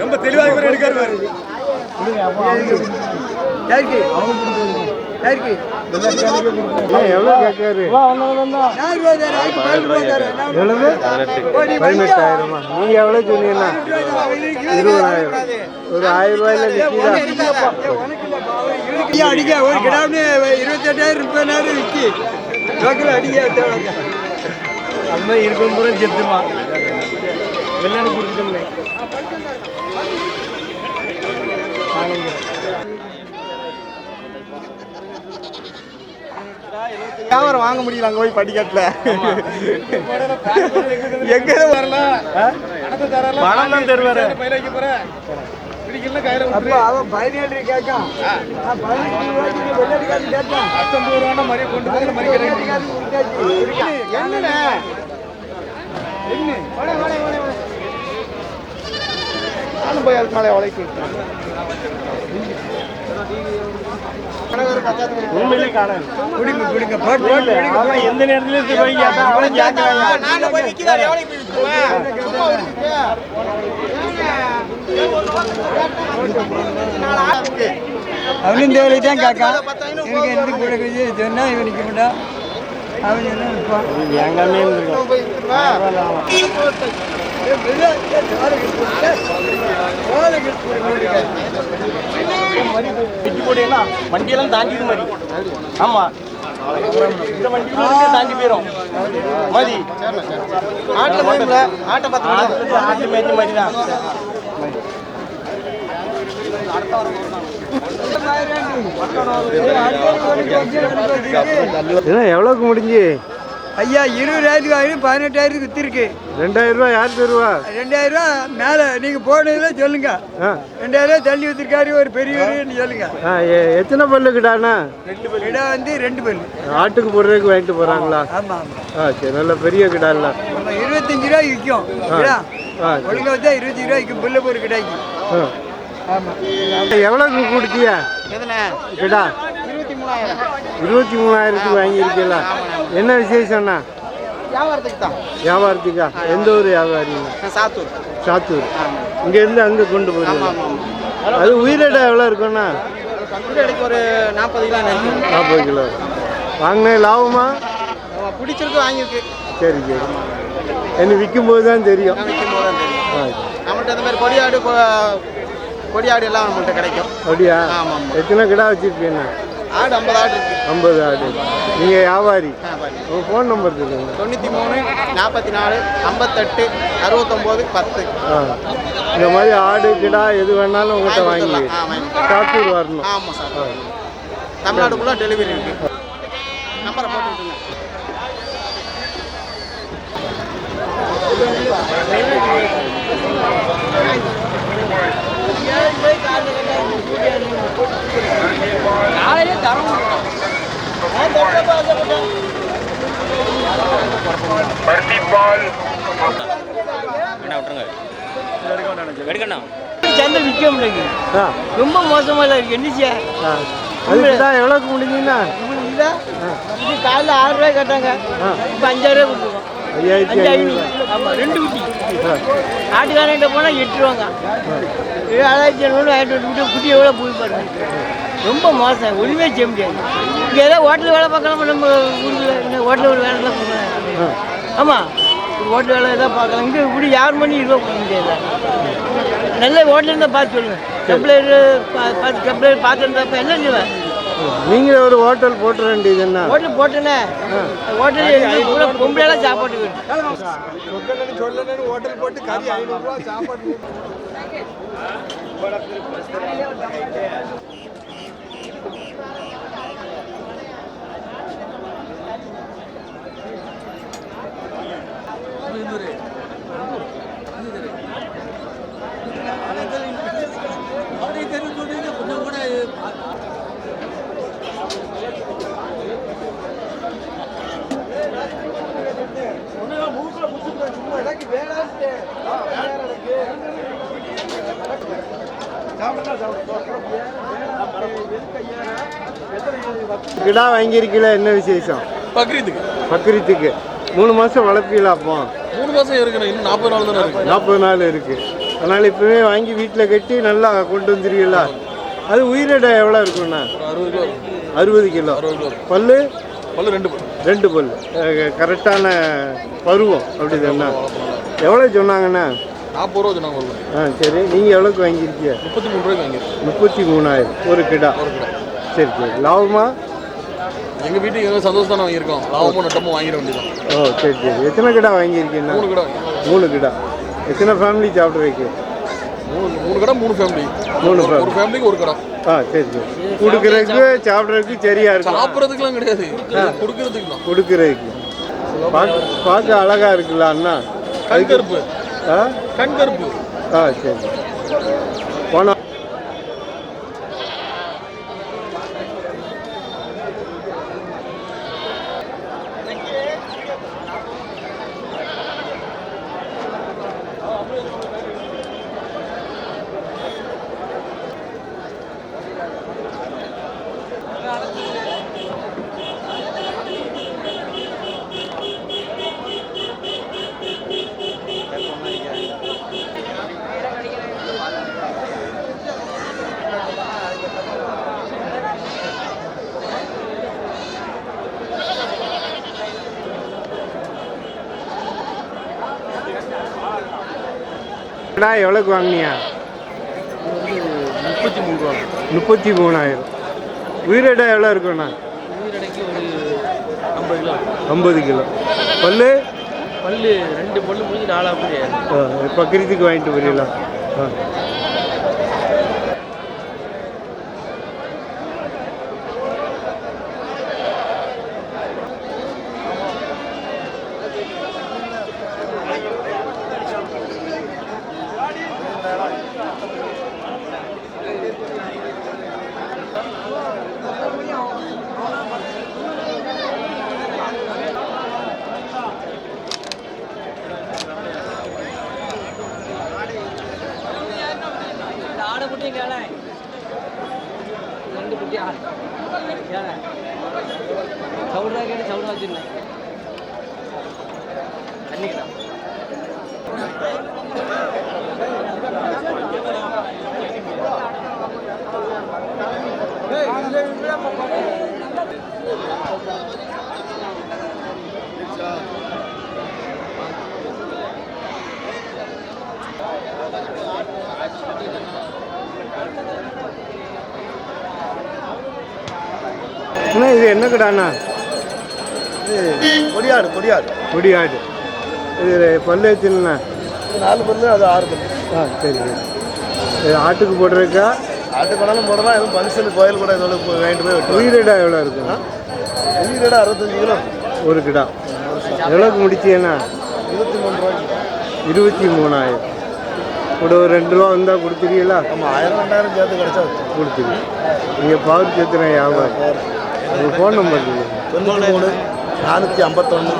ரொம்ப தெளிவாக எடுக்காரு. எவ்வளோ கேட்காரு? 18,000. நீங்க எவ்வளோ சொன்னீங்கன்னா 20,000. ஒரு 1000 ரூபாயில அடிக்க ஒரு கிடாம 28,000 30,000 விற்கி லோக்கல் அடிக்க அந்த இருக்கும் பூரா செத்துமா வெள்ளாடு கொடுத்துட்டோம்னே. வியாபாரம் வாங்க முடியல அங்க போய் படிக்கட்டுல எங்க வரலாம் பணம் தான் தருவாரு. அவன் 17 கேட்கான் 19 ரூபா மாதிரி கொண்டு போய் அதுக்கு மேலே உழைக்கு உண்மையிலே காணும். எந்த நேரத்திலும் அவனும் தேவையை தான் காக்கா. எனக்கு எந்த கூட சொன்னா இவன் நிற்க மாட்டான். அவன் என்ன நிற்பான் எங்காமே வண்டியெல்லாம் தாண்டிது மாதிரி. ஆமா இந்த வண்டி தாண்டி போயிடும் மாதிரி ஆட்டில் ஆட்டை பார்த்து ஆட்டு மேய்ச்சி மாதிரி தான். எவ்வளோக்கு முடிஞ்சு ஐயா? 20,000 ஆயிரம் 18,000 வித்திருக்கு. 2,000 ரூபா யார் தருவா? 2,000 ரூபா மேல நீங்க போனதுல சொல்லுங்க. 2,000 ரூபா தள்ளி வித்திருக்காரு ஒரு பெரியவர் சொல்லுங்க. எத்தனை பல்லு கிடாண்ணா? 2 பல்லு கிடா வந்து 2 பல்லு ஆட்டுக்கு போடுறதுக்கு வாங்கிட்டு போறாங்களா? ஆமா சரி, நல்ல பெரிய கிடா இல்ல. 25 ரூபாய் விற்கும் கிடா. ஒழுங்கா வச்சா 25 ரூபாய் விற்கும் புல்ல போற கிடாய்க்கு. ஆமா எவ்வளோக்கு கொடுத்தியா கிடா? 23,000 வாங்கியிருக்கீங்களா? என்ன விசேஷம்ண்ணா? வியாபாரத்துக்கா? எந்த ஊர் வியாபாரி? சாத்தூர். இங்கேருந்து அங்கே கொண்டு போகிறீங்க. அது உயிரிட எவ்வளோ இருக்குண்ணா? ஒரு 40 கிலோ. வாங்கின லாபமா? பிடிச்சிருக்கு வாங்கியிருக்கு. சரி சரி. என்ன விற்கும்போது தான் தெரியும். நம்மகிட்ட இந்த மாதிரி கொடியாடு எல்லாம் நம்மகிட்ட கிடைக்கும். அப்படியா? எத்தனை கிடா வச்சுருக்கீங்க? ஆடு 50 ஆடு இருக்கு. 50 ஆடு. நீங்கள் வியாபாரி? உங்கள் ஃபோன் நம்பர் சொல்லுங்க. 93 44 58 69 10. இந்த மாதிரி ஆடு கிடா எது வேணாலும் உங்கள்கிட்ட வாங்கி சாத்தூர் வரணும். ஆமாம் சார், தமிழ்நாடுக்குள்ளே டெலிவரி இருக்கு. நம்பரை போட்டு விட்டுருங்க. சந்தை விற்க முடியல, ரொம்ப மோசமா இருக்கு. என்னச்சியா எவ்வளோக்கு முடிஞ்சுன்னா? இது காலையில் 6 ரூபாய் கேட்டாங்க, இப்போ 5,000 ரூபாய் கொடுத்துருக்கோம். 5,500. ஆமாம், 2 குட்டி. ஆட்டுக்காரங்கிட்ட போனால் 8 ரூபாங்க. 7,500 வாங்கிட்டு விட்டு குட்டி எவ்வளோ போய் பாருங்க. ரொம்ப மோசம், ஒன்றுமே செய்ய முடியாது. இங்கே ஏதாவது ஹோட்டல் வேலை பார்க்கலாம், நம்ம ஊரில் ஹோட்டலில் ஒரு வேலை தான் கொடுக்குறேன். ஆமாம், ஒரு ஹோட்டல் வேலை எதாவது பார்க்கலாம். இங்கே இப்படி யார் மணி ரூபா கொடுக்க முடியாது. நல்ல ஹோட்டல் இருந்தால் பார்த்து சொல்லுங்கள். கம்ப்ளைண்ட் பார்த்துருந்தப்ப என்ன செய்வேன்? நீங்களே ஒரு ஹோட்டல் போட்டுற வேண்டியது என்ன? ஹோட்டல் போட்டேனே, ஹோட்டல் பொம்பளைலாம் சாப்பாடு வேணும். ஹோட்டல் போட்டு கறி 500 ரூபா சாப்பாடு. கிடா வாங்கியிருக்கீங்களா? என்ன விசேஷம்? பக்ரீத்துக்கு. பக்ரீத்துக்கு 3 மாதம் வளர்ப்பீங்களா? அப்போ 3 மாதம் இருக்குண்ணே, இன்னும் 40 நாள் தானே இருக்கு. 40 நாள் இருக்குது. அதனால் இப்போவே வாங்கி வீட்டில் கட்டி நல்லா கொண்டு வந்துருவீங்களா? அது உயிரிடை எவ்வளோ இருக்குண்ணா? 60 கிலோ இருக்கும். 60 கிலோ. 60 கிலோ. பல்லு பல்லு 2 பல்லு. 2 பல். கரெக்டான பருவம் அப்படி தானே? எவ்வளோ சொன்னாங்கண்ணா? 40 ரூபா சொன்னாங்க ஒரு ஆ சரி. நீங்கள் எவ்வளோக்கு வாங்கியிருக்கீங்க? 33 ரூபாய்க்கு வாங்கியிருக்கேன். 33,000 ஒரு கிடா. சரி சரி. லாபமா? எங்கள் வீட்டுக்கு எங்களுக்கு சந்தோஷம் தானே வாங்கியிருக்கோம். லாபமும் நட்டமும் வாங்கிட வேண்டியதான். ஓ சரி சரி. எத்தனை கிடா வாங்கியிருக்கீங்கண்ணா? 3 கடை. 3 கிடா. எத்தனை ஃபேமிலி சாப்பிட வைக்க? 3 கடை 3 ஃபேமிலி. ஒரு ஃபேமிலிக்கு ஒரு கடை. ஆ சரி சரி. கொடுக்குறதுக்கு சாப்பிட்றதுக்கு சரியா இருக்கும். சாப்பிட்றதுக்குலாம் கிடையாது, கொடுக்கறதுக்கு தான். கொடுக்குறதுக்கு பார்க்க அழகா இருக்குல்ல அண்ணா? கண்கருப்பு. ஆ கண்கருப்பு. ஆ சரி. போன கிடா எவ்வளோக்கு வாங்கினியா? 33 ரூபா. 33,000. உயிரிடை எவ்வளோ இருக்குண்ணா? உயிரடைக்கு ஒரு 50 கிலோ. 50 கிலோ. பல்லு பல்லு 2 பல்லு முடிஞ்சு 4 முடியாது. பக்கரித்துக்கு வாங்கிட்டு போறீங்களா? ஆ சவுடா கேட்டு சவுடா வச்சுருந்தேன். அண்ணா இது என்ன கடாண்ணா? கொடியாடு. கொடியாடு. இது பல்லு வச்சுண்ணா? 4 பல்லு, அது 6 பல்லு. ஆ சரி சரி. இது ஆட்டுக்கு போடுறதுக்கா? ஆட்டுக்கு வேணாலும் போடலாம், எதுவும் ஃபங்க்ஷனு கோயில் கூட இதோட வாங்கிட்டு போய் வெட்டுவோம். உயிரிடா எவ்வளோ இருக்குண்ணா? உயிரிடை 65 கிலோ. ஒரு கிடா. எவ்வளோக்கு முடிச்சீங்கண்ணா? 23 ரூபாய்க்கு. 23,000. கூட ஒரு 2 ரூபா வந்தால் கொடுத்துருவீங்களா? ஆமாம், 1000 2000 சேர்த்து கிடச்சா கொடுத்துருவீங்க. நீங்கள் பவர் சேர்த்துனா வியாபாரம். உங்கள் ஃபோன் நம்பர் 93 451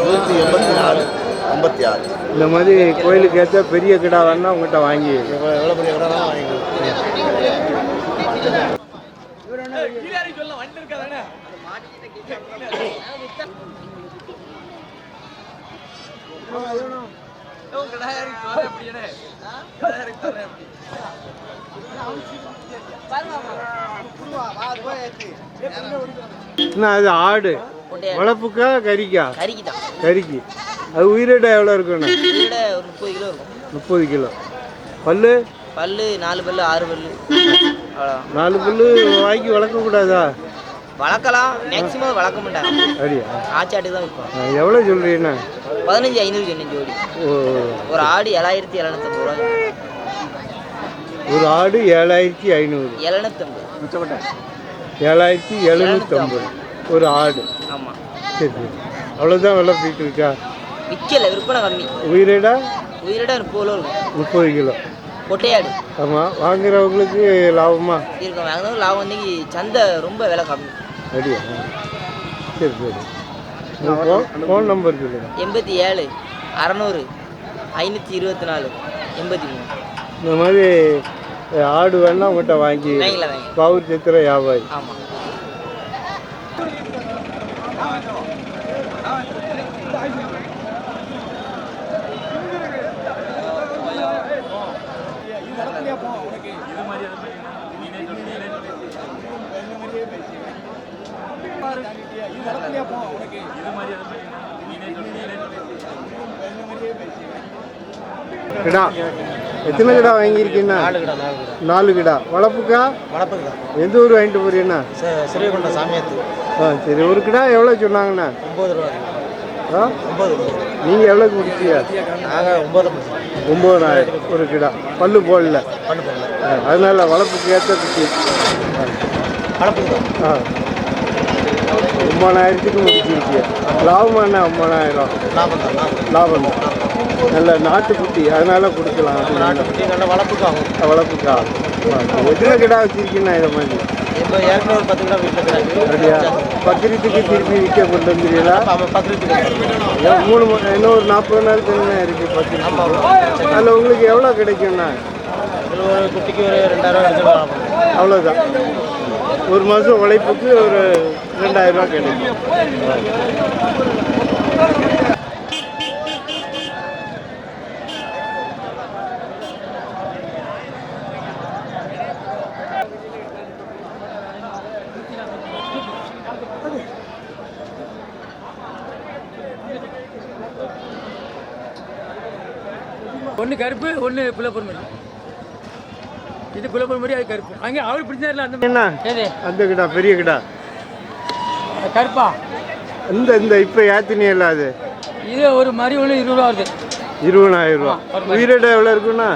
184 56. இந்த மாதிரி கோயிலுக்கு ஏற்ற பெரிய கிடா வேணா உங்கள்கிட்ட வாங்கி எவ்வளோ பெரிய கடை தான் வாங்கிக்கலாம். அது ஆடு வளர்ப்புக்கா கறிக்கா? கறிக்கு. அது உயிரிடை எவ்வளோ இருக்குண்ணா? ஒரு 30 கிலோ இருக்கும். 30 கிலோ. பல்லு 4 பல்லு 6 பல்லு. 4 பல்லு வாங்கி வளர்க்கக்கூடாதா? வளர்க்கலாம், மேக்ஸிமம் வளர்க்க மாட்டாங்க. அப்படியா? ஆச்சாட்டு தான் விற்போம். எவ்வளோ சொல்கிறீங்கண்ணா? 15,500 சொன்னேன் ஜோடி. ஒரு ஆடு 7,750 ரூபா. ஒரு ஆடு 7,500. 7,750 ஒரு ஆடு. ஆமாம். சரி சரி. அவ்வளோதான் விலை போயிட்டு இருக்கா? விற்கல, விற்பனை கம்மி. உயிரிடா 30 கிலோ இருக்கும். 30 கிலோ. கொட்டையாடு. ஆமாம். வாங்குறவங்களுக்கு லாபமா இருக்கும்? வாங்கினது லாபம் வந்து சந்தை ரொம்ப விலை கம்மி. அப்படியா? சரி சரி. ஃபோன் நம்பர் சொல்லுங்கள். 87 600 524 83. இந்த மாதிரி ஆடு வேணா உங்கள்கிட்ட வாங்கி பவுர் சித்திர வியாபாரி. ஆமாம். கிடா எத்தனை கிடா வாங்கியிருக்கீங்கண்ணா? 4 கிடா. வளர்ப்புக்கா? வளர்ப்புக்கு எந்த ஊர் வாங்கிட்டு போறீங்கண்ணா? சிறுவைகுண்டம் சாமியாத்து. சரி. ஒரு கிடா எவ்வளோ சொன்னாங்கண்ணா? 9 ரூபா. 9. நீங்கள் எவ்வளோக்கு முடிச்சியா? நாங்கள் 9 9,000 ஒரு கிடா. பல்லு போடல. அதனால வளர்ப்புக்கு ஏற்ற குட்டி. வளர்ப்புக்கு 9,000க்கு முடிச்சிருக்கியா? லாபமாண்ணா? 9,000 லாபம் தான். நல்ல நாட்டுக்குட்டி, அதனால கொடுக்கலாம். நாட்டுக்குட்டி நல்ல வளர்ப்புக்காகும். வளர்ப்புக்கா? எத்தனை கிடா வச்சிருக்கீங்கண்ணா இதை மாதிரி? இப்போ ஏற்கனவே ஒரு 10 கிலோ வீட்டில் கிடாது. அப்படியா? பக்ரீத்துக்கு திருப்பி விற்க கொண்டு வந்துடுறீங்களா? பக்ரீத்துக்கு இன்னும் ஒரு 40 நாள் தானே இருக்குது பக்ரீத்துக்கு. அதில் உங்களுக்கு எவ்வளோ கிடைக்கும்ண்ணா? ஒரு குட்டிக்கு ஒரு 2,000 எடுத்துக்கலாம். அவ்வளோதான். ஒரு மாதம் உழைப்புக்கு ஒரு 2,000 ரூபா கிடைக்கும். ஒன்று கருப்பு, ஒன்று புலப்பூர் மாதிரி. இது புலப்பூர் மாதிரி, அது கருப்பு. அங்கே அவர் பிடிச்சாருல அந்த என்ன அந்த கிடா? பெரிய கிடா கருப்பா? இந்த இப்போ ஏத்தினியல்ல அது? இது ஒரு மாதிரி ஒன்று 20 ரூபா வருது. 20,000 ரூபா. உயிரிட எவ்வளோ இருக்குண்ணா?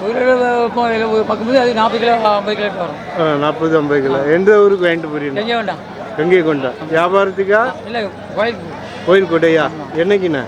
ஒரு பக்கம்போது அது 40 கிலோ 50 கிலோ வரும். 40-50 கிலோ. எந்த ஊருக்கு வாங்கிட்டு போறீங்க? எங்கே வேண்டாம். கங்கை கொண்டா. வியாபாரத்துக்கா? இல்லை, கோயிலுக்கு. கோயில் கொடையா? என்னைக்குண்ணா?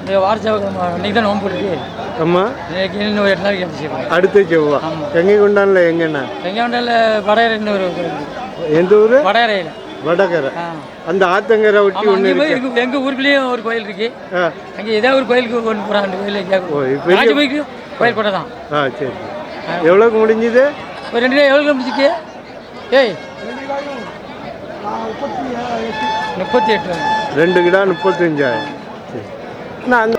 இந்த வாரச்சேவம் இன்னைக்கு தான் நோம்பு போட்டுருக்கு. ஆமாம். இன்னைக்கு இன்னும் 8 நாளைக்கு வச்சுருக்கோம். அடுத்த செவ்வா. கங்கை கொண்டான்ல எங்கண்ணா? எங்கே வேண்டாம்ல வடையறை. இன்னொரு எந்த ஊர்? வடையறையில். வடகரை. அந்த ஆத்தங்கரை ஒட்டி ஒன்று இருக்கு. எங்கள் ஊருக்குள்ளேயும் ஒரு கோயில் இருக்கு. அங்கே ஏதாவது ஒரு கோயிலுக்கு ஒன்று போகிறான். அந்த கோயில் ராஜபாய்க்கு கோயில் கூட தான். சரி. எவ்வளோக்கு முடிஞ்சுது? ஒரு 2 கிலோ. எவ்வளோ முடிஞ்சிச்சு? ஏய் 38. 2 கிலோ 35,000. சரி. நான்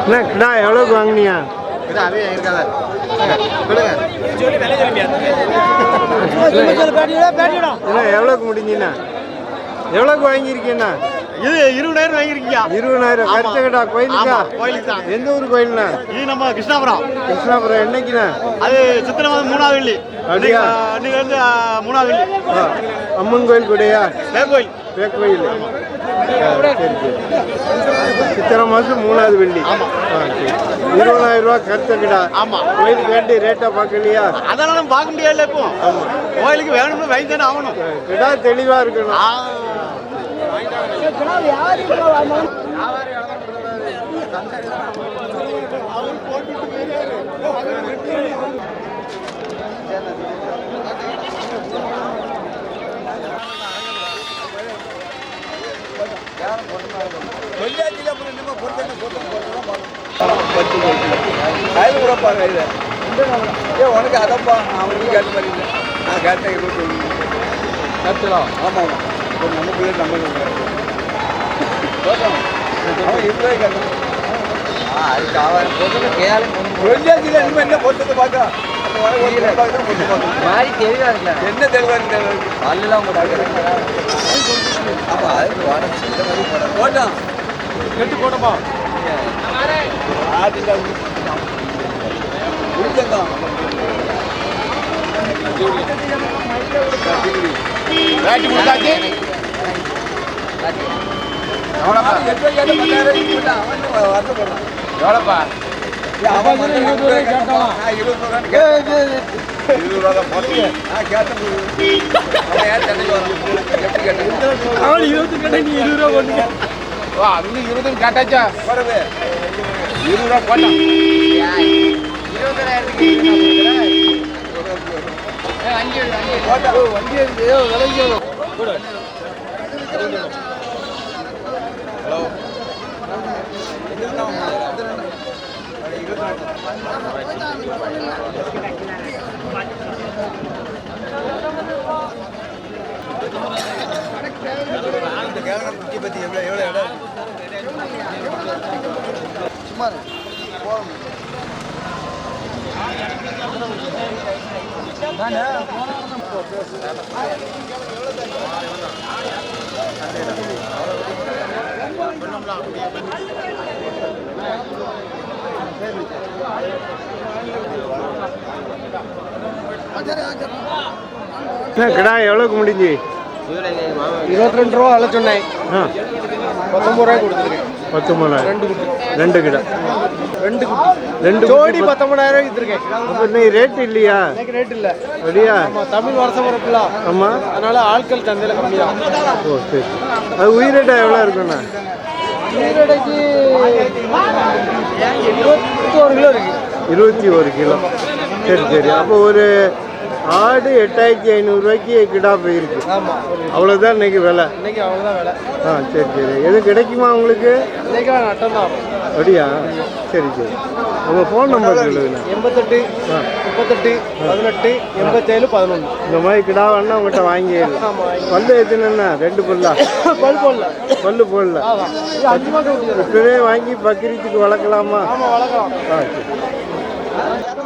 என்ன கிடா எவ்வளோக்கு வாங்கினியா? எவ்வளோக்கு முடிஞ்சுண்ணா? எவ்வளோக்கு வாங்கியிருக்கீண்ணா? இது 20,000 வாங்கியிருக்கீங்க. 20,000. கருத்த கிடா கோயிலுக்கா? கோயிலுக்கு தான். எந்த ஊர் கோயில்ண்ணா? இது நம்ம கிருஷ்ணாபுரம். கிருஷ்ணாபுரம். என்னைக்குண்ணா? அது சித்திரை மாதம் 3ஆவது வெள்ளி. அப்படியா? அன்னைக்கு வந்து 3ஆவது வெள்ளி. அம்மன் கோயில் கூடயா? கோயில். கோயில். சரி. சித்திரை மாதம் 3ஆவது வெள்ளி. 20,000 ரூபா கருத்த கிடா. ஆமாம். கோயிலுக்கு வேண்டி ரேட்டா பார்க்கலையா? அதெல்லாம் நம்ம பார்க்க முடியாது. இப்போ கோயிலுக்கு வேணும்னு வாங்கி தானே ஆகணும். கிடா தெளிவாக இருக்கணும். உனக்கு அதப்பா அவனுக்கு கேட்ட மாதிரி இல்லை. நான் கேட்டேன் 21. ஆமாம் ஆமாம். நமக்கு நம்ம அவன் 20 கேட்டான். அதுக்கு அவன் பொண்ணு கேளு வெள்ளியாச்சியில் இனிமேல் என்ன பொறுத்தது பார்க்க மாதிரி தெளிவாக இருக்கல. என்ன தெளிவாக இருக்கு? பல்லுலாம் போட்டாங்க. ஆமாம் அது போட்டான். கெட்டு போட்டப்பா முடிச்சந்தான். வேட்டி கொடுத்தாச்சு. எவ்வளோப்பா? எவ்வளோப்பா? 20 ரூபா கேட்டான். 20 ரூபா தான் போட்டு நான் கேட்டேன். அவன் யார் சென்னைக்கு வரான்? எப்படி கேட்டேன்? அவன் 20 கேட்டா நீ 20 ரூபா போட்டு. அவங்க 20 கேட்டாச்சா? வரவே 20 ரூபா போட்டான். 20,000 வண்டி விலைக்கு ஹலோ கிடா எவ்வளோக்கு முடிஞ்சு? 22 ரூபா விலை சொன்னேன். ஆ 19 ரூபாய்க்கு கொடுத்துருக்கேன். 19,000. ரெண்டு கிடா. ரெண்டு ஜோடி 19,000 ரூபாய்க்கு விற்றுருக்கேன். அப்போ இன்னைக்கு ரேட் இல்லையா? எனக்கு ரேட் இல்லை. அப்படியா? ஆமாம், தமிழ் வருஷம் வரப்பில்ல. ஆமாம், அதனால ஆட்கள் சந்தையில் கம்மி தான். ஓ சரி. அது உயிரிட்ட எவ்வளோ இருக்குண்ணா? ஈரடைக்கு 21 கிலோ இருக்கு. 21 கிலோ. சரி சரி. அப்போ ஒரு ஆடு 8,500 ரூபாய்க்கு கிடா போயிருக்கு. ஆமாம், அவ்வளோதான் இன்னைக்கு விலை. இன்னைக்கு அவ்வளோதான் விலை. ஆ சரி சரி. எதுவும் கிடைக்குமா உங்களுக்கு? இன்னைக்கு நட்டம் தான். அப்படியா? சரி சரி. உங்கள் ஃபோன் நம்பர் சொல்லுங்கண்ணா. 88 ஆ 38 18 87 11. இந்த மாதிரி கிடா வேணா உங்கள்கிட்ட வாங்கிடலாம். ஆமாம், பல்லு எத்தனைண்ணா? 2 பல்லா? பல் போடல. பல்லு போடல. ஆமாம், இது 5 மாதம் ஊட்டி. இப்பவே வாங்கி பக்ரீத்துக்கு வளர்க்கலாமா? ஆமாம், வளர்க்கலாம். ஆ சரி.